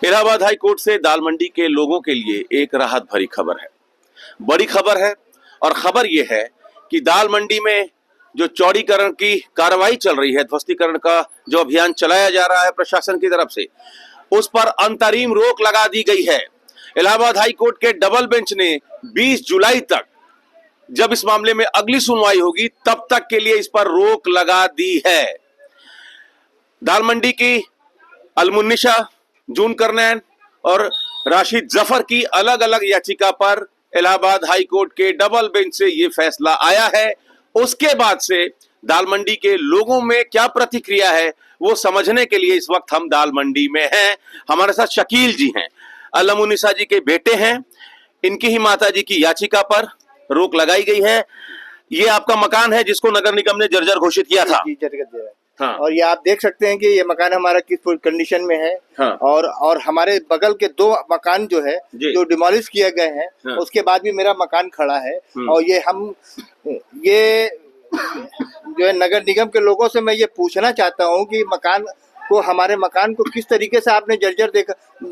Allahabad high court से दाल मंडी के लोगों के लिए एक राहत भरी खबर है, बड़ी खबर है। और खबर यह है कि दाल मंडी में जो चौड़ीकरण की कार्रवाई चल रही है, ध्वस्तीकरण का जो अभियान चलाया जा रहा है प्रशासन की तरफ से, उस पर अंतरिम रोक लगा दी गई है। इलाहाबाद हाई कोर्ट के डबल बेंच ने 20 जुलाई तक, जब इस मामले में अगली सुनवाई होगी, तब तक के लिए इस पर रोक लगा दी है। दाल मंडी की अलमुन्निशा, जून करनैन और राशिद जफर की अलग अलग याचिका पर इलाहाबाद हाई कोर्ट के डबल बेंच से यह फैसला आया है। उसके बाद से दाल मंडी के लोगों में क्या प्रतिक्रिया है वो समझने के लिए इस वक्त हम दाल मंडी में हैं। हमारे साथ शकील जी हैं, अलमुन्निशा जी के बेटे हैं। इनकी ही माता जी की याचिका पर रोक लगाई गई है। ये आपका मकान है जिसको नगर निगम ने जर्जर घोषित किया था। हाँ। और ये आप देख सकते हैं कि ये मकान हमारा किस कंडीशन में है। हाँ। और हमारे बगल के 2 मकान जो है जो डिमोलिश किए गए हैं। हाँ। उसके बाद भी मेरा मकान खड़ा है। और ये जो है नगर निगम के लोगों से मैं ये पूछना चाहता हूँ कि हमारे मकान को किस तरीके से आपने जर्जर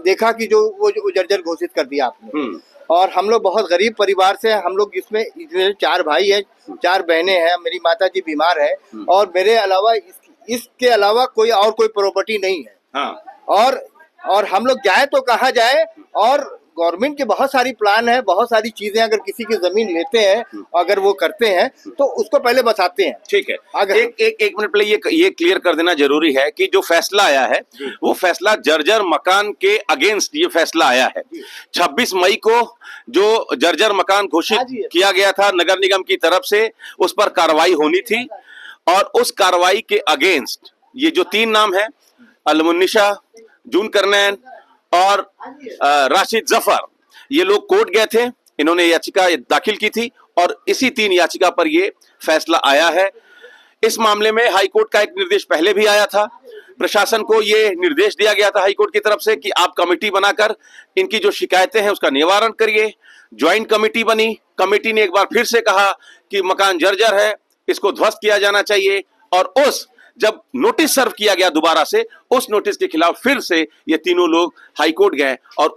देखा कि वो जर्जर घोषित कर दिया आपने। और हम लोग बहुत गरीब परिवार से, हम लोग इसमें 4 भाई हैं, 4 बहनें हैं, मेरी माता जी बीमार है और मेरे अलावा इसके अलावा कोई प्रॉपर्टी नहीं है। हाँ। और हम लोग जाए तो कहाँ जाए। और गवर्नमेंट के बहुत सारी प्लान है, बहुत सारी चीजें, अगर किसी की जमीन लेते हैं, अगर वो करते हैं तो उसको पहले बताते हैं। ठीक है, अगर एक मिनट पहले ये क्लियर कर देना जरूरी है कि जो फैसला आया है वो फैसला जर्जर मकान के अगेंस्ट ये फैसला आया है। 26 मई को जो जर्जर मकान घोषित किया गया था नगर निगम की तरफ से, उस पर कार्रवाई होनी थी। और उस कार्रवाई के अगेंस्ट ये जो 3 नाम है, अलमुन्निशा, जून करनैन और राशिद जफर, ये लोग कोर्ट गए थे। इन्होंने याचिका दाखिल की थी और इसी 3 याचिका पर ये फैसला आया है। इस मामले में हाई कोर्ट का एक निर्देश पहले भी आया था। प्रशासन को ये निर्देश दिया गया था हाई कोर्ट की तरफ से कि आप कमेटी बनाकर इनकी जो शिकायतें हैं उसका निवारण करिए। ज्वाइंट कमेटी बनी। कमेटी ने एक बार फिर से कहा कि मकान जर्जर है, इसको ध्वस्त किया जाना चाहिए। और जब नोटिस सर्व किया गया दोबारा से, उस नोटिस के खिलाफ फिर से ये तीनों लोग हाई कोर्ट गए और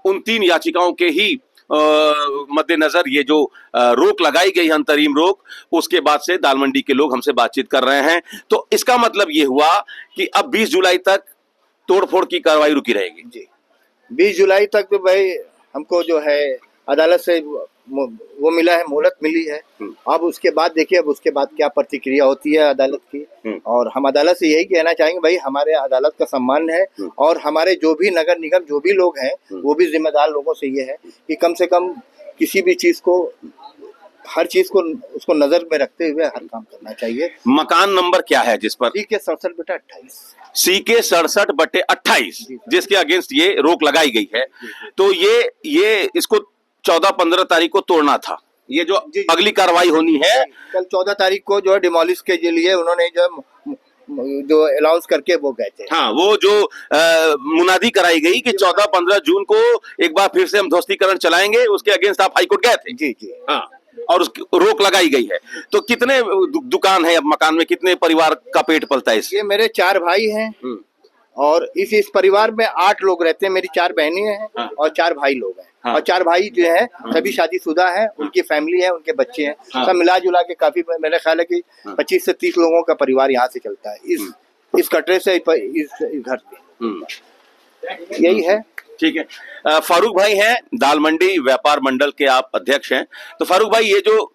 उन 3 याचिकाओं के ही मद्देनजर ये जो रोक लगाई गई, अंतरिम रोक, उसके बाद से दाल मंडी के लोग हमसे बातचीत कर रहे हैं। तो इसका मतलब ये हुआ कि अब 20 जुलाई तक तोड़फोड़ की कार्रवाई रुकी रहेगी। जी, 20 जुलाई तक तो भाई हमको जो है अदालत से वो मिला है, मोहलत मिली है। अब उसके बाद देखिए, अब उसके बाद क्या प्रतिक्रिया होती है अदालत की। और हम अदालत से यही कहना चाहेंगे, भाई हमारे अदालत का सम्मान है और हमारे जो भी नगर निगम जो भी लोग हैं वो भी जिम्मेदार लोगों से ये है कि कम से कम किसी भी चीज को, हर चीज को उसको नजर में रखते हुए हर काम करना चाहिए। मकान नंबर क्या है जिस पर? CK 67/28 CK 67/28 जिसके अगेंस्ट ये रोक लगाई गई है। तो ये इसको 14-15 तारीख को तोड़ना था। ये जो अगली कार्रवाई होनी है, कल 14 तारीख को जो है डिमोलिश के लिए उन्होंने जो अलाउंस करके वो गए थे। हाँ, वो जो मुनादी कराई गई कि 14-15 जून को एक बार फिर से हम ध्वस्तीकरण चलाएंगे, उसके अगेंस्ट आप हाईकोर्ट गए थे। जी। हाँ, और उसकी रोक लगाई गई है। तो कितने दुकान है अब मकान में, कितने परिवार का पेट पलता है इससे? ये मेरे 4 भाई हैं और इस परिवार में 8 लोग रहते हैं। मेरी 4 बहनें हैं और 4 भाई लोग हैं। हाँ। और 4 भाई जो है सभी शादीशुदा हैं, उनकी फैमिली है, उनके बच्चे हैं। हाँ। सब मिला जुला के काफी, मेरा ख्याल है कि 25 से 30 लोगों का परिवार यहाँ से चलता है इस कटरे से इस घर से। यही है। ठीक है। फारूक भाई हैं, दाल मंडी व्यापार मंडल के आप अध्यक्ष हैं। तो फारूक भाई, ये जो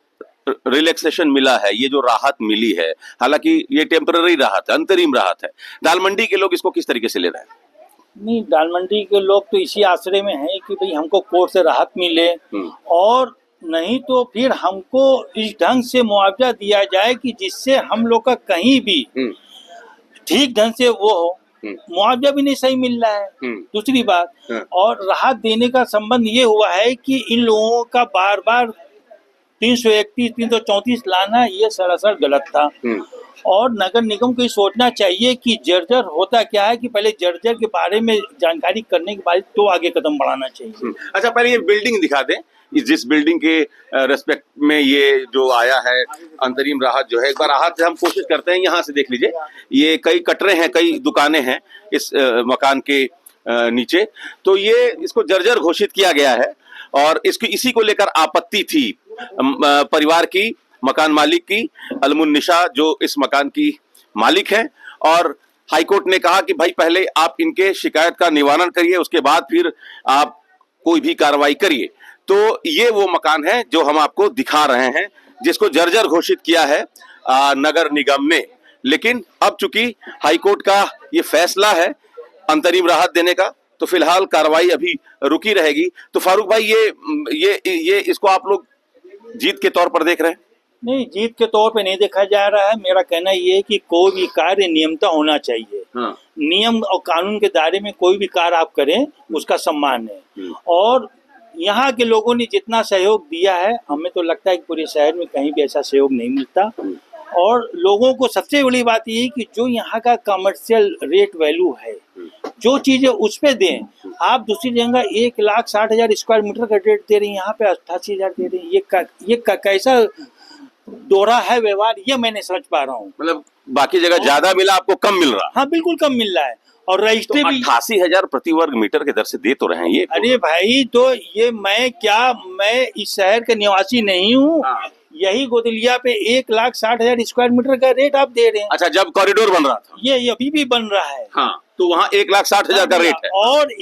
रिलैक्सेशन मिला है, ये जो राहत मिली है, हालांकि ये टेम्पररी राहत है, अंतरिम राहत है, दाल मंडी के लोग इसको किस तरीके से ले रहे हैं? नहीं, दाल मंडी के लोग तो इसी आश्रय में हैं कि भाई हमको कोर्ट से राहत मिले और नहीं तो फिर हमको इस ढंग से मुआवजा दिया जाए कि जिससे हम लोग का कहीं भी ठीक ढंग से वो हो। मुआवजा भी नहीं सही मिल रहा है। दूसरी बात, और राहत देने का संबंध ये हुआ है कि इन लोगों का बार बार 331, 334 लाना ये सरासर गलत था। और नगर निगम को ये सोचना चाहिए कि जर्जर होता क्या है, कि पहले जर्जर के बारे में जानकारी करने के बाद तो आगे कदम बढ़ाना चाहिए। अच्छा, पहले ये बिल्डिंग दिखा दें, जिस बिल्डिंग के रेस्पेक्ट में ये जो आया है अंतरिम राहत जो है, एक बार राहत हम कोशिश करते हैं। यहाँ से देख लीजिए, ये कई कटरे हैं, कई दुकानें हैं इस मकान के नीचे, तो ये इसको जर्जर घोषित किया गया है और इसी को लेकर आपत्ति थी परिवार की, मकान मालिक की, अलमुन्निशा जो इस मकान की मालिक है। और हाईकोर्ट ने कहा कि भाई पहले आप इनके शिकायत का निवारण करिए, उसके बाद फिर आप कोई भी कार्रवाई करिए। तो ये वो मकान है जो हम आपको दिखा रहे हैं, जिसको जर्जर घोषित किया है नगर निगम ने। लेकिन अब चूंकि हाईकोर्ट का ये फैसला है अंतरिम राहत देने का, तो फिलहाल कार्रवाई अभी रुकी रहेगी। तो फारूक भाई ये इसको आप लोग जीत के तौर पर देख रहे हैं? नहीं, जीत के तौर पे नहीं देखा जा रहा है। मेरा कहना ये है कि कोई भी कार्य नियमता होना चाहिए। हाँ। नियम और कानून के दायरे में कोई भी कार्य आप करें उसका सम्मान है। और यहाँ के लोगों ने जितना सहयोग दिया है, हमें तो लगता है कि पूरे शहर में कहीं भी ऐसा सहयोग नहीं मिलता। और लोगों को सबसे बड़ी बात ये है कि जो यहाँ का कमर्शियल रेट वैल्यू है, जो चीजें उस पे दें। आप दूसरी जगह 1,60,000 स्क्वायर मीटर का रेट दे रहे हैं, यहाँ पे 88,000 दे रहे हैं। ये कैसा दोहरा है व्यवहार, ये मैं नहीं समझ पा रहा हूँ। मतलब बाकी जगह ज्यादा मिला, आपको कम मिल रहा? हाँ, बिल्कुल कम मिल रहा है। और रजिस्ट्री तो भी 88,000 प्रति वर्ग मीटर के दर से दे तो रहे हैं ये। अरे भाई, तो ये मैं इस शहर का निवासी नहीं हूँ। हाँ। यही गोदलिया पे 1,60,000 स्क्वायर मीटर का रेट आप दे रहे हैं। अच्छा, जब कॉरिडोर बन रहा था? ये अभी भी बन रहा है। हाँ, तो वहाँ 1,60,000 का रेट है और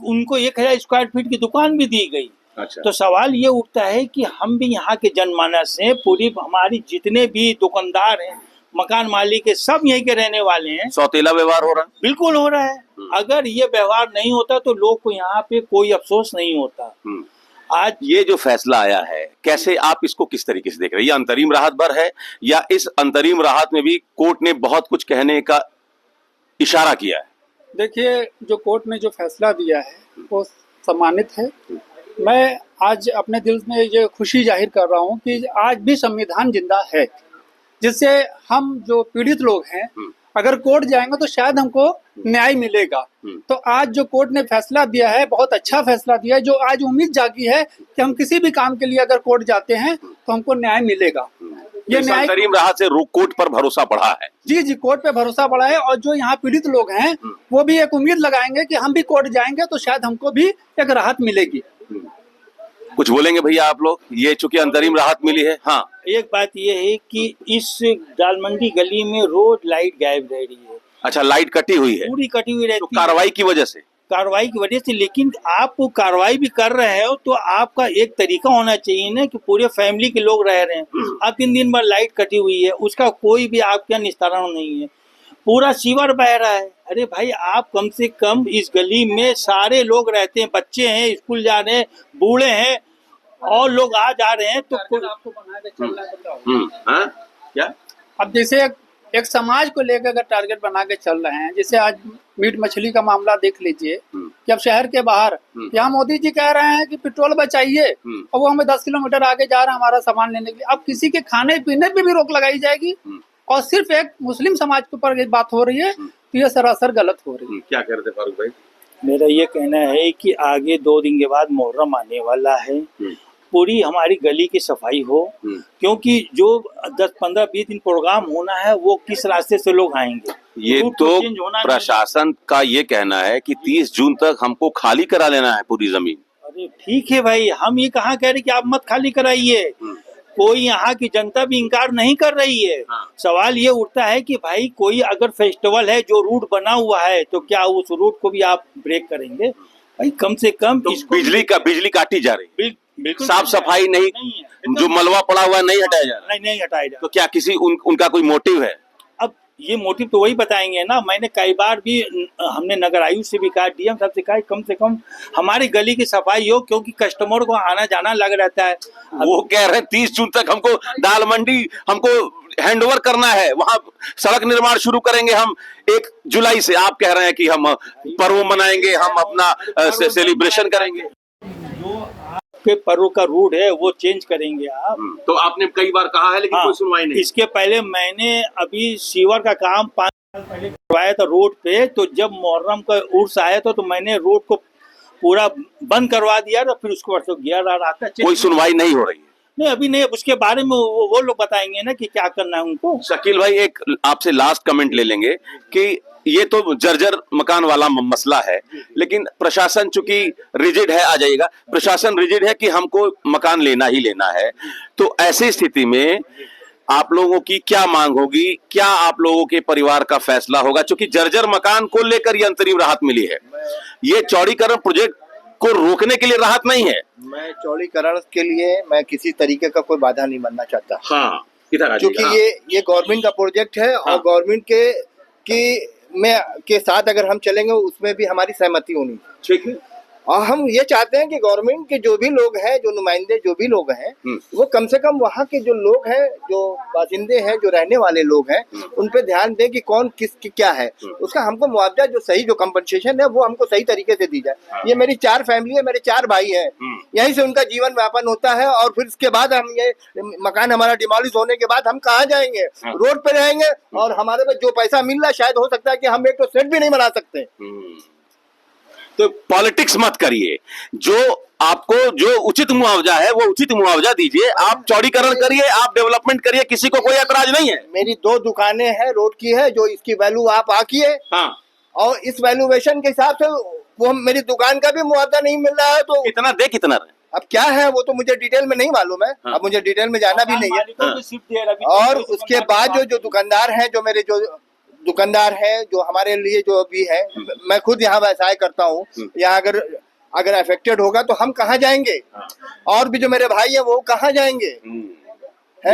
उनको 1,000 स्क्वायर फीट की दुकान भी दी गई। अच्छा। तो सवाल ये उठता है कि हम भी यहाँ के जनमानस हैं, पूरी हमारी जितने भी दुकानदार हैं, मकान मालिक है, सब यहीं के रहने वाले हैं। सौतेला व्यवहार हो रहा है? बिल्कुल हो रहा है। अगर ये व्यवहार नहीं होता तो लोग को यहाँ पे कोई अफसोस नहीं होता। आज ये जो फैसला आया है, कैसे आप इसको किस तरीके से देख रहे हैं? ये अंतरिम राहत भर है या इस अंतरिम राहत में भी कोर्ट ने बहुत कुछ कहने का इशारा किया है? देखिए, जो कोर्ट ने जो फैसला दिया है वो सम्मानित है। मैं आज अपने दिल में ये खुशी जाहिर कर रहा हूँ कि आज भी संविधान जिंदा है, जिससे हम जो पीड़ित लोग हैं अगर कोर्ट जाएंगे तो शायद हमको न्याय मिलेगा। तो आज जो कोर्ट ने फैसला दिया है, बहुत अच्छा फैसला दिया है, जो आज उम्मीद जागी है कि हम किसी भी काम के लिए अगर कोर्ट जाते हैं तो हमको न्याय मिलेगा। ये न्याय अंतरिम राहत से कोर्ट पर भरोसा बढ़ा है। जी, कोर्ट पे भरोसा बढ़ा है। और जो यहाँ पीड़ित लोग हैं वो भी एक उम्मीद लगाएंगे कि हम भी कोर्ट जाएंगे तो शायद हमको भी एक राहत मिलेगी। कुछ बोलेंगे भैया आप लोग? ये चूंकि अंतरिम राहत मिली है। हाँ, एक बात ये है कि इस दालमंडी गली में रोज लाइट गायब रह रही है। अच्छा, लाइट कटी हुई है? पूरी कटी हुई रहती है। कार्रवाई की वजह से? कार्रवाई की वजह से। लेकिन आप कार्रवाई भी कर रहे हो तो आपका एक तरीका होना चाहिए ना कि पूरे फैमिली के लोग रह रहे हैं, अब 3 दिन बाद लाइट कटी हुई है, उसका कोई भी आपका निस्तारण नहीं है, पूरा सीवर बह रहा है। अरे भाई, आप कम से कम इस गली में सारे लोग रहते हैं, बच्चे हैं, स्कूल जा रहे हैं, बूढ़े हैं और लोग आ जा रहे हैं। तो आपको बना के चलना है। क्या? अब जैसे एक समाज को लेकर अगर टारगेट बना के चल रहे हैं, जैसे आज मीट मछली का मामला देख लीजिए कि अब शहर के बाहर यहाँ मोदी जी कह रहे हैं कि पेट्रोल बचाइए, और वो हमें 10 किलोमीटर आगे जा रहे हैं हमारा सामान लेने के लिए। अब किसी के खाने पीने पे भी रोक लगाई जाएगी और सिर्फ एक मुस्लिम समाज के ऊपर ये बात हो रही है, तो ये सरासर गलत हो रही है। क्या कह रहे थे फारूक भाई? मेरा ये कहना है कि आगे 2 दिन के बाद मुहर्रम आने वाला है, पूरी हमारी गली की सफाई हो, क्योंकि जो 10, 15, 20 दिन प्रोग्राम होना है वो किस रास्ते से लोग आएंगे। ये तो प्रशासन का ये कहना है कि 30 जून तक हमको खाली करा लेना है पूरी जमीन। अरे ठीक है भाई, हम ये कहाँ कह रहे कि आप मत खाली कराइए, कोई यहाँ की जनता भी इनकार नहीं कर रही है। सवाल ये उठता है कि भाई कोई अगर फेस्टिवल है, जो रूट बना हुआ है, तो क्या उस रूट को भी आप ब्रेक करेंगे? भाई कम से कम तो बिजली काटी जा रही, बिल्कुल साफ सफाई नहीं है, जो मलबा पड़ा हुआ नहीं हटाया जा रहा। नहीं हटाया जा रहा। तो क्या किसी उनका कोई मोटिव है? अब ये मोटिव तो वही बताएंगे ना। मैंने कई बार भी, हमने नगर आयुक्त से भी कहा, डीएम साहब से कहा, कम से कम हमारी गली की सफाई हो, क्योंकि कस्टमर को आना जाना लग रहता है। वो कह रहे हैं 30 जून तक हमको दाल मंडी हमको हैंडओवर करना है, वहाँ सड़क निर्माण शुरू करेंगे हम 1 जुलाई से। आप कह रहे हैं कि हम पर्व मनाएंगे, हम अपना सेलिब्रेशन करेंगे। के पर्व का रूट है वो चेंज करेंगे आप। तो आपने कई बार कहा है, लेकिन कोई सुनवाई नहीं। इसके पहले मैंने अभी सीवर का काम 5 साल पहले करवाया था रोड पे, तो जब मुहर्रम का उर्स आया था तो मैंने रोड को पूरा बंद करवा दिया था, फिर उसके बाद तो गया रहा था। कोई सुनवाई नहीं हो रही है? नहीं, अभी नहीं। उसके बारे में वो लोग बताएंगे ना कि क्या करना है उनको। शकील भाई, एक आपसे लास्ट कमेंट ले लेंगे कि ये तो जर्जर मकान वाला मसला है, लेकिन प्रशासन चूंकि रिजिड है, आ जाइएगा, प्रशासन रिजिड है कि हमको मकान लेना ही लेना है। तो ऐसी स्थिति में आप लोगों की क्या मांग होगी, क्या आप लोगों के परिवार का फैसला होगा? क्योंकि जर्जर मकान को लेकर ये अंतरिम राहत मिली है, ये चौड़ीकरण प्रोजेक्ट को रोकने के लिए राहत नहीं है। मैं चौड़ीकरण के लिए मैं किसी तरीके का कोई बाधा नहीं बनना चाहता। हाँ, क्योंकि ये गवर्नमेंट का प्रोजेक्ट है और गवर्नमेंट के साथ अगर हम चलेंगे उसमें भी हमारी सहमति होनी। ठीक है। और हम ये चाहते हैं कि गवर्नमेंट के जो भी लोग हैं, जो नुमाइंदे जो भी लोग हैं, वो कम से कम वहाँ के जो लोग हैं, जो बासिंदे हैं, जो रहने वाले लोग हैं, उन पे ध्यान दें कि कौन किसकी क्या है, उसका हमको मुआवजा जो सही, जो कंपनसेशन है वो हमको सही तरीके से दी जाए। ये मेरी 4 फैमिली है, मेरे 4 भाई हैं, यहीं से उनका जीवन व्यापन होता है। और फिर इसके बाद हम ये मकान हमारा डिमोलिश होने के बाद हम कहाँ जाएंगे? रोड पे रहेंगे और हमारे पास जो पैसा मिल रहा है शायद हो सकता है कि हम एक तो सेट भी नहीं बना सकते। तो पॉलिटिक्स मत करिए, जो आपको जो उचित मुआवजा है वो उचित मुआवजा दीजिए। आप चौड़ीकरण करिए, आप डेवलपमेंट करिए, किसी को कोई ऐतराज नहीं है। मेरी 2 दुकानें हैं रोड की है, जो इसकी वैल्यू आप आकिए। हाँ। और इस वैल्यूएशन के हिसाब से वो मेरी दुकान का भी मुआवजा नहीं मिल रहा है। तो कितना दे, कितना रहे? अब क्या है वो तो मुझे डिटेल में नहीं मालूम है। अब मुझे डिटेल में जाना भी नहीं है। और उसके बाद जो दुकानदार हैं, जो मेरे जो दुकानदार है, जो हमारे लिए जो भी है, मैं खुद यहाँ व्यवसाय करता हूँ, यहाँ अगर अफेक्टेड होगा तो हम कहाँ जाएंगे? और भी जो मेरे भाई है वो कहाँ जाएंगे?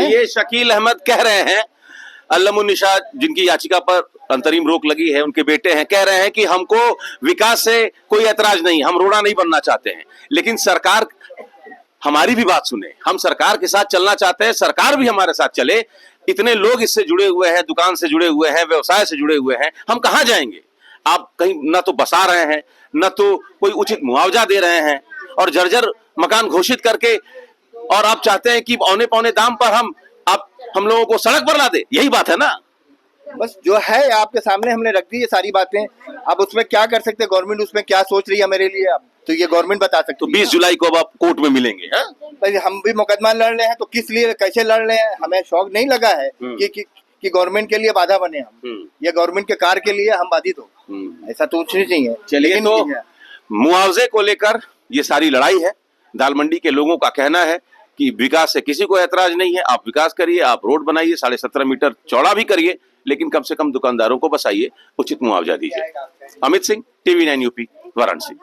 ये शकील अहमद कह रहे हैं, अल्लमुन्निसा जिनकी याचिका पर अंतरिम रोक लगी है, उनके बेटे हैं, कह रहे हैं कि हमको विकास से कोई ऐतराज नहीं, हम रोड़ा नहीं बनना चाहते हैं, लेकिन सरकार हमारी भी बात सुने। हम सरकार के साथ चलना चाहते हैं, सरकार भी हमारे साथ चले। इतने लोग इससे जुड़े हुए हैं, दुकान से जुड़े हुए हैं, व्यवसाय से जुड़े हुए हैं, हम कहाँ जाएंगे? आप कहीं न तो बसा रहे हैं, न तो कोई उचित मुआवजा दे रहे हैं, और जर्जर मकान घोषित करके, और आप चाहते हैं कि औने पौने दाम पर हम लोगों को सड़क पर ला दे। यही बात है ना? बस जो है आपके सामने हमने रख दी ये सारी बातें। अब उसमें क्या कर सकते हैं? गवर्नमेंट उसमें क्या सोच रही है मेरे लिए, अब तो ये गवर्नमेंट बता सकती है। तो 20 जुलाई को अब आप कोर्ट में मिलेंगे? हम भी मुकदमा लड़ रहे हैं, तो किस लिए, कैसे लड़ रहे हैं? हमें शौक नहीं लगा है कि गवर्नमेंट के लिए बाधा बने हम, या गवर्नमेंट के कार्य के लिए हम बाधित हो, ऐसा तो कुछ नहीं है। चलिए, तो मुआवजे को लेकर ये सारी लड़ाई है। दाल मंडी के लोगों का कहना है कि विकास से किसी को ऐतराज नहीं है, आप विकास करिए, आप रोड बनाइए, 17.5 मीटर चौड़ा भी करिए, लेकिन कम से कम दुकानदारों को बसाइए, उचित मुआवजा दीजिए। Amit Singh, TV9 UP, Varanasi.